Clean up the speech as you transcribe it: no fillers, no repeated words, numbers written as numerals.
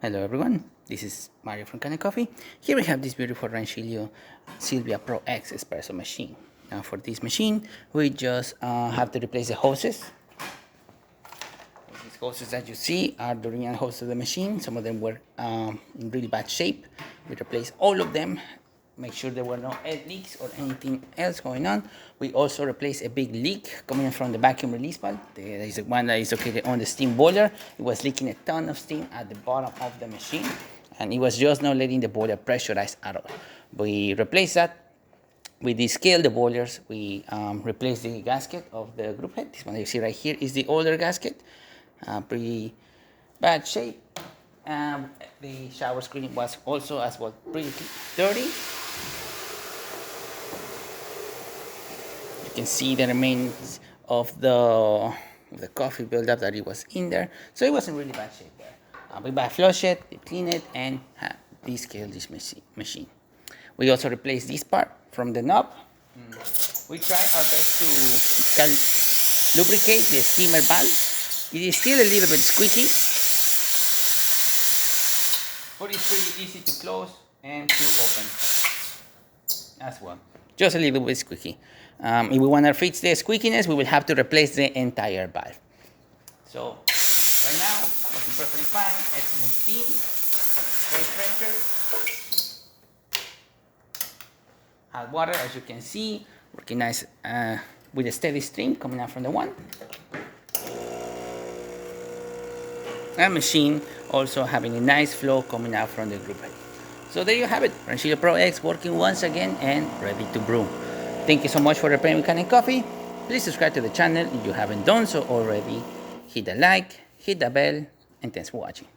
Hello everyone, this is Mario from Kanen Coffee. Here we have this beautiful Rancilio Sylvia Pro X espresso machine. Now for this machine, we just have to replace the hoses. These hoses that you see are the original hoses of the machine. Some of them were in really bad shape. We replaced all of them, make sure there were no air leaks or anything else going on. We also replaced a big leak coming from the vacuum release valve. There is one that is located on the steam boiler. It was leaking a ton of steam at the bottom of the machine, and it was just not letting the boiler pressurize at all. We replaced that. We descaled the boilers. We replaced the gasket of the group head. This one you see right here is the older gasket, pretty bad shape. The shower screen was also as well pretty dirty. You can see the remains of the coffee buildup that it was in there. So it was in really bad shape there. We back flush it, we clean it, and descale this machine. We also replaced this part from the knob. We tried our best to lubricate the steamer valve. It is still a little bit squeaky, but it's pretty easy to close and to open as well. Just a little bit squeaky. If we want to fix the squeakiness, we will have to replace the entire valve. So right now, working perfectly fine, excellent steam, great pressure, hot water, as you can see, working nice with a steady stream coming out from the one. And machine also having a nice flow coming out from the group head. So there you have it, Rancilio Pro X working once again and ready to brew. Thank you so much for repairing Kanen Coffee. Please subscribe to the channel if you haven't done so already. Hit the like, hit the bell, and thanks for watching.